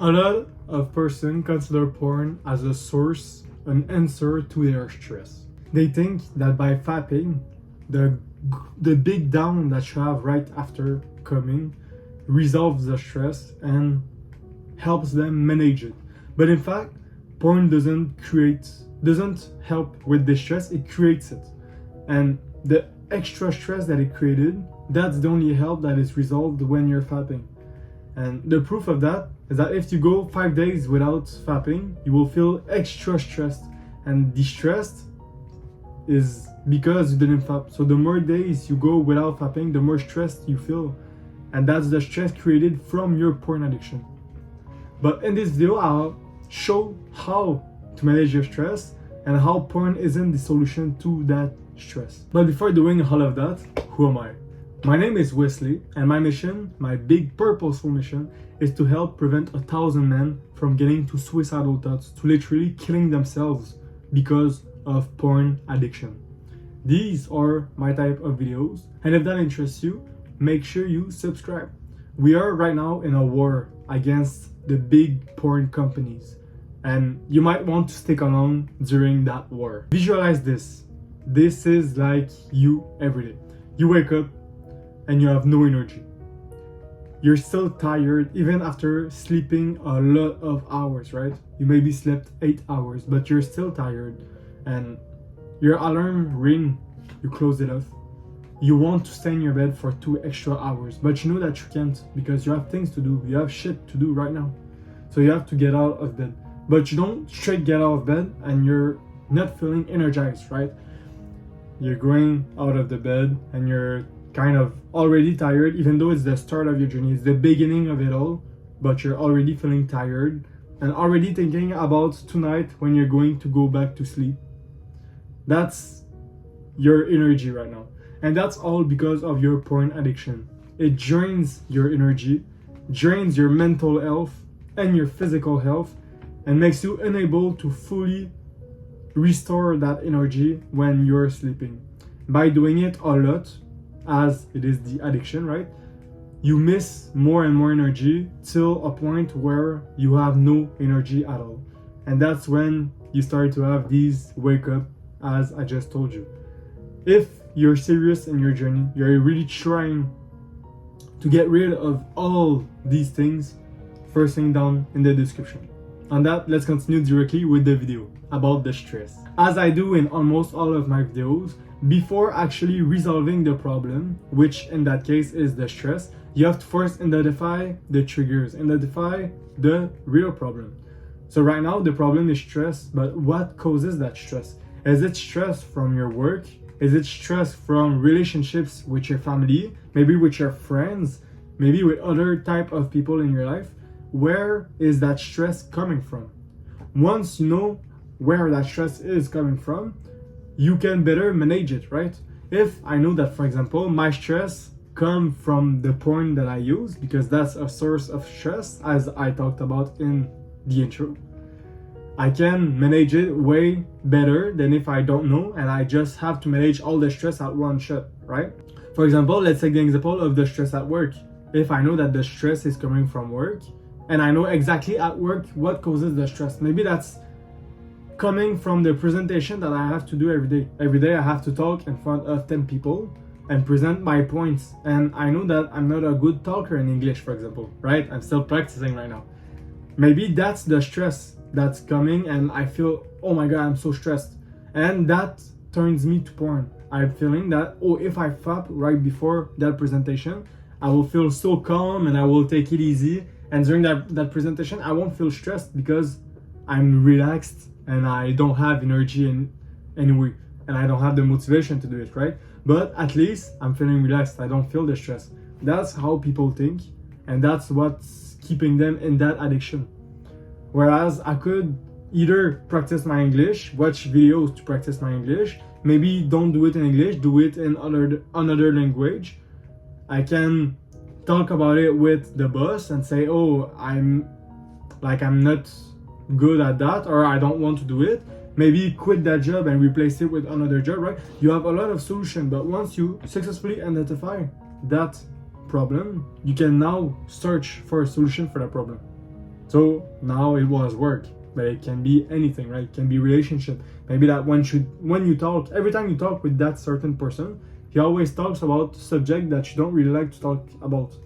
A lot of persons consider porn as a source, an answer to their stress. They think that by fapping, the big down that you have right after coming resolves the stress and helps them manage it. But in fact, porn doesn't help with the stress, it creates it. And the extra stress that it created, that's the only help that is resolved when you're fapping. And the proof of that is that if you go 5 days without fapping, you will feel extra stressed. And distressed is because you didn't fap. So the more days you go without fapping, the more stressed you feel. And that's the stress created from your porn addiction. But in this video, I'll show how to manage your stress and how porn isn't the solution to that stress. But before doing all of that, who am I? My name is Wesley, and my mission, my big purposeful mission, is to help prevent 1,000 men from getting to suicidal thoughts, to literally killing themselves because of porn addiction. These are my type of videos, and if that interests you, make sure you subscribe. We are right now in a war against the big porn companies, and you might want to stick along during that war. Visualize this. This is like you every day. You wake up and you have no energy. You're still tired even after sleeping a lot of hours, right? You maybe slept 8 hours, but you're still tired, and your alarm ring, you close it off. You want to stay in your bed for 2 extra hours, but you know that you can't because you have things to do. You have shit to do right now. So you have to get out of bed. But you don't straight get out of bed and you're not feeling energized, right? You're going out of the bed and you're kind of already tired, even though it's the start of your journey, it's the beginning of it all, but you're already feeling tired and already thinking about tonight when you're going to go back to sleep. That's your energy right now. And that's all because of your porn addiction. It drains your energy, drains your mental health and your physical health, and makes you unable to fully restore that energy when you're sleeping. By doing it a lot, as it is the addiction, right? You miss more and more energy till a point where you have no energy at all. And that's when you start to have these wake up, as I just told you. If you're serious in your journey, you're really trying to get rid of all these things, first thing down in the description. On that, let's continue directly with the video about the stress. As I do in almost all of my videos, before actually resolving the problem, which in that case is the stress, you have to first identify the triggers, identify the real problem. So right now the problem is stress, but what causes that stress? Is it stress from your work? Is it stress from relationships with your family? Maybe with your friends? Maybe with other type of people in your life? Where is that stress coming from? Once you know where that stress is coming from, you can better manage it, right? If I know that, for example, my stress comes from the porn that I use, because that's a source of stress, as I talked about in the intro, I can manage it way better than if I don't know and I just have to manage all the stress at one shot, right? For example, let's take the example of the stress at work. If I know that the stress is coming from work, and I know exactly at work what causes the stress, maybe that's coming from the presentation that I have to do every day. Every day I have to talk in front of 10 people and present my points. And I know that I'm not a good talker in English, for example, right? I'm still practicing right now. Maybe that's the stress that's coming and I feel, oh my God, I'm so stressed. And that turns me to porn. I'm feeling that, oh, if I fap right before that presentation, I will feel so calm and I will take it easy. And during that presentation, I won't feel stressed because I'm relaxed and I don't have energy in anyway, and I don't have the motivation to do it, right? But at least I'm feeling relaxed. I don't feel the stress. That's how people think, and that's what's keeping them in that addiction. Whereas I could either practice my English, watch videos to practice my English, maybe don't do it in English, do it in another language. I can talk about it with the boss and say, oh, I'm not good at that, or I don't want to do it. Maybe quit that job and replace it with another job, right? You have a lot of solutions, but once you successfully identify that problem, you can now search for a solution for that problem. So now it was work, but it can be anything, right? It can be relationship. Maybe that when you talk, every time you talk with that certain person, he always talks about subject that you don't really like to talk about.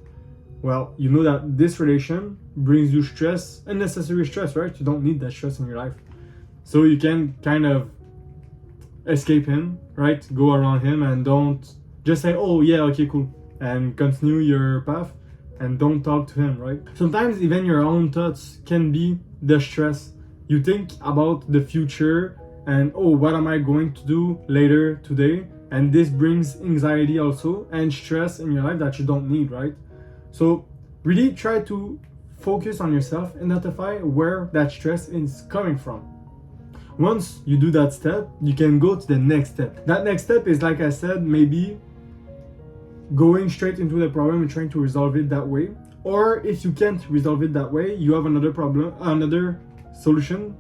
Well, you know that this relation brings you stress, unnecessary stress, right? You don't need that stress in your life. So you can kind of escape him, right? Go around him and don't just say, oh yeah, okay, cool, and continue your path and don't talk to him, right? Sometimes even your own thoughts can be the stress. You think about the future and, oh, what am I going to do later today? And this brings anxiety also and stress in your life that you don't need, right? So really try to focus on yourself, identify where that stress is coming from. Once you do that step, you can go to the next step. That next step is, like I said, maybe going straight into the problem and trying to resolve it that way. Or if you can't resolve it that way, you have another solution,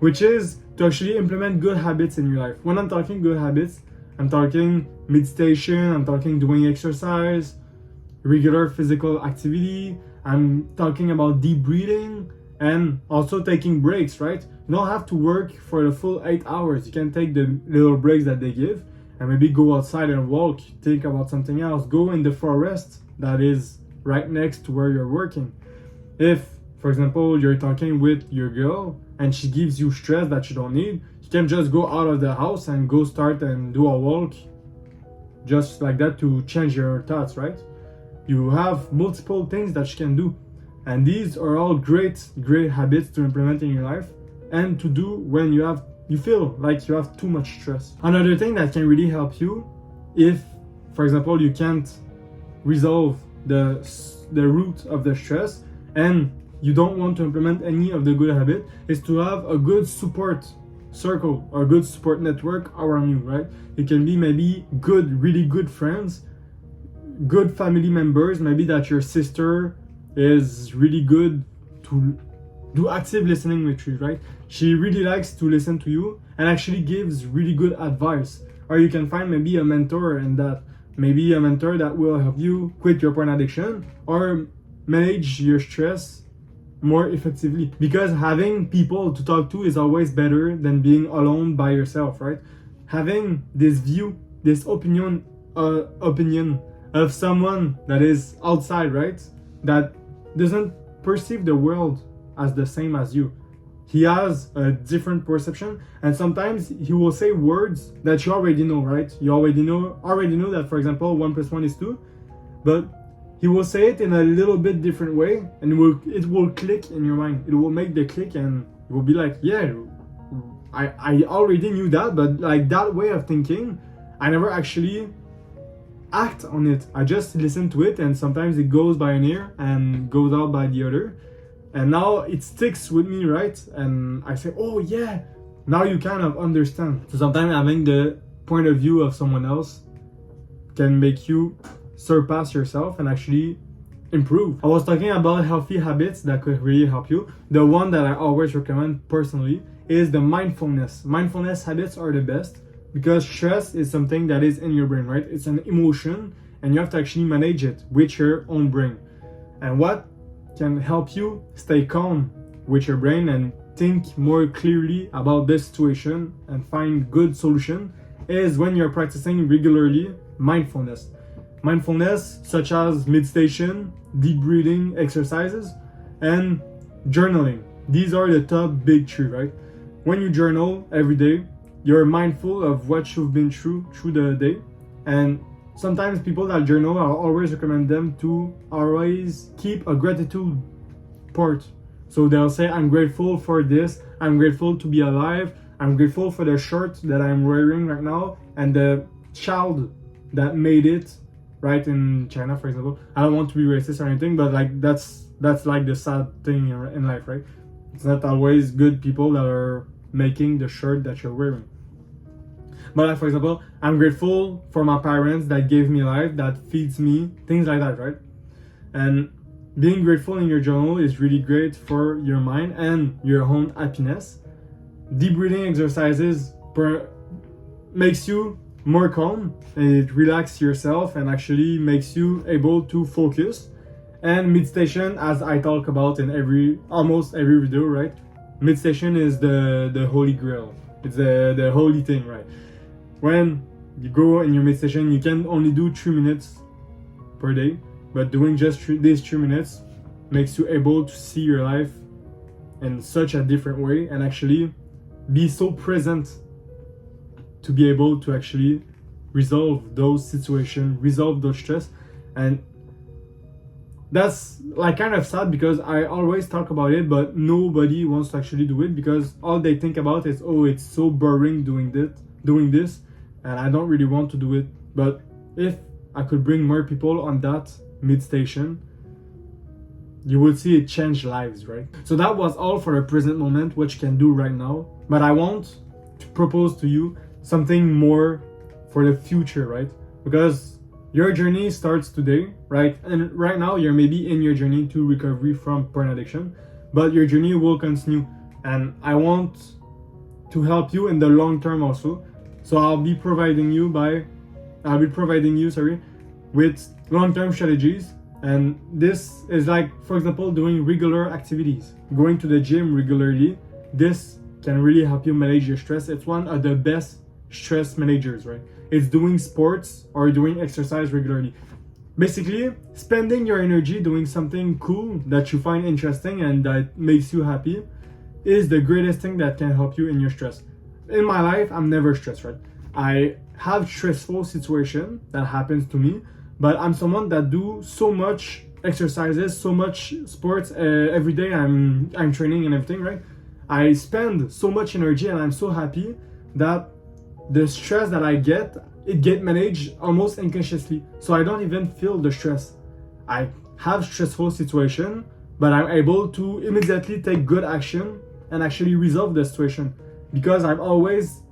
which is to actually implement good habits in your life. When I'm talking good habits, I'm talking meditation, I'm talking doing exercise, regular physical activity, I'm talking about deep breathing, and also taking breaks, right? You don't have to work for the full 8 hours. You can take the little breaks that they give and maybe go outside and walk, think about something else, go in the forest that is right next to where you're working. If, for example, you're talking with your girl and she gives you stress that you don't need, you can just go out of the house and go start and do a walk just like that to change your thoughts, right? You have multiple things that you can do. And these are all great habits to implement in your life and to do when you feel like you have too much stress. Another thing that can really help you, if, for example, you can't resolve the root of the stress and you don't want to implement any of the good habits, is to have a good support circle or a good support network around you, right? It can be maybe really good friends, good family members, maybe that your sister is really good to do active listening with you, right? She really likes to listen to you and actually gives really good advice. Or you can find maybe a mentor in that, maybe a mentor that will help you quit your porn addiction or manage your stress more effectively. Because having people to talk to is always better than being alone by yourself, right? Having this view, this opinion of someone that is outside, right? That doesn't perceive the world as the same as you. He has a different perception, and sometimes he will say words that you already know, right? You already know that, for example, 1 + 1 is 2, but he will say it in a little bit different way, and it will click in your mind. It will make the click, and you will be like, yeah, I already knew that, but like that way of thinking, I never actually act on it. I just listen to it, and sometimes it goes by an ear and goes out by the other, and now it sticks with me, right? And I say, oh yeah, now you kind of understand. So sometimes having the point of view of someone else can make you surpass yourself and actually improve. I was talking about healthy habits that could really help you. The one that I always recommend personally is the mindfulness. Mindfulness habits are the best, because stress is something that is in your brain, right? It's an emotion, and you have to actually manage it with your own brain. And what can help you stay calm with your brain and think more clearly about this situation and find good solution is when you're practicing regularly mindfulness. Mindfulness such as meditation, deep breathing exercises, and journaling. These are the top big three, right? When you journal every day, you're mindful of what you've been through the day. And sometimes people that journal, I always recommend them to always keep a gratitude part. So they'll say, I'm grateful for this, I'm grateful to be alive, I'm grateful for the shirt that I'm wearing right now, and the child that made it, right, in China, for example. I don't want to be racist or anything, but like that's like the sad thing in life, right? It's not always good people that are making the shirt that you're wearing. But like, for example, I'm grateful for my parents that gave me life, that feeds me, things like that, right? And being grateful in your journal is really great for your mind and your own happiness. Deep breathing exercises makes you more calm, and it relaxes yourself and actually makes you able to focus. And meditation, as I talk about in almost every video, right? Meditation is the holy grail. It's the holy thing, right? When you go in your meditation, you can only do 3 minutes per day, but doing just these 3 minutes makes you able to see your life in such a different way and actually be so present to be able to actually resolve those situations, resolve those stress. And that's like kind of sad because I always talk about it, but nobody wants to actually do it because all they think about is, oh, it's so boring doing this, and I don't really want to do it. But if I could bring more people on that meditation, you will see it change lives, right? So that was all for the present moment, what you can do right now. But I want to propose to you something more for the future, right? Because your journey starts today, right? And right now you're maybe in your journey to recovery from porn addiction, but your journey will continue. And I want to help you in the long term also. So I'll be providing you with long-term strategies. And this is like, for example, doing regular activities, going to the gym regularly. This can really help you manage your stress. It's one of the best stress managers, right? It's doing sports or doing exercise regularly. Basically, spending your energy doing something cool that you find interesting and that makes you happy is the greatest thing that can help you in your stress. In my life, I'm never stressed, right? I have stressful situation that happens to me, but I'm someone that do so much exercises, so much sports every day. I'm training and everything, right? I spend so much energy and I'm so happy that the stress that I get, it get managed almost unconsciously. So I don't even feel the stress. I have stressful situation, but I'm able to immediately take good action and actually resolve the situation because I'm always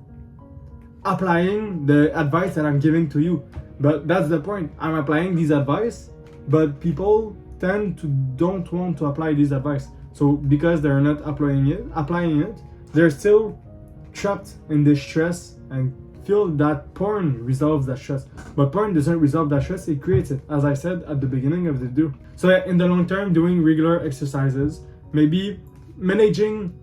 applying the advice that I'm giving to you. But that's the point. I'm applying these advice, but people tend to don't want to apply this advice. So because they're not applying it, they're still trapped in this stress and feel that porn resolves that stress. But porn doesn't resolve that stress, it creates it, as I said at the beginning of the video. So in the long term, doing regular exercises, maybe managing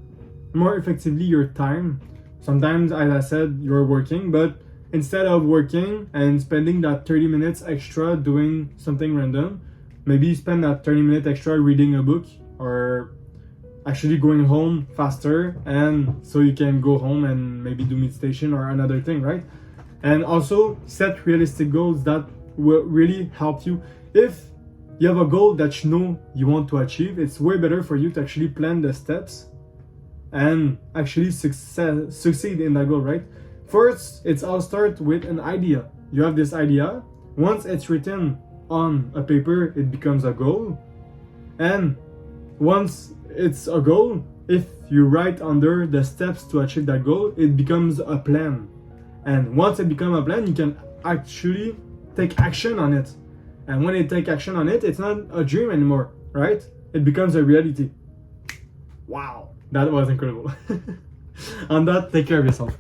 more effectively your time. Sometimes, as I said, you're working, but instead of working and spending that 30 minutes extra doing something random, maybe spend that 30 minutes extra reading a book or actually going home faster, and so you can go home and maybe do meditation or another thing, right? And also set realistic goals that will really help you. If you have a goal that you know you want to achieve, it's way better for you to actually plan the steps and actually succeed in that goal, right? First, it's all start with an idea. You have this idea. Once it's written on a paper, it becomes a goal. And once it's a goal, if you write under the steps to achieve that goal, it becomes a plan. And once it becomes a plan, you can actually take action on it. And when you take action on it, it's not a dream anymore, right? It becomes a reality. Wow, that was incredible. On that, take care of yourself.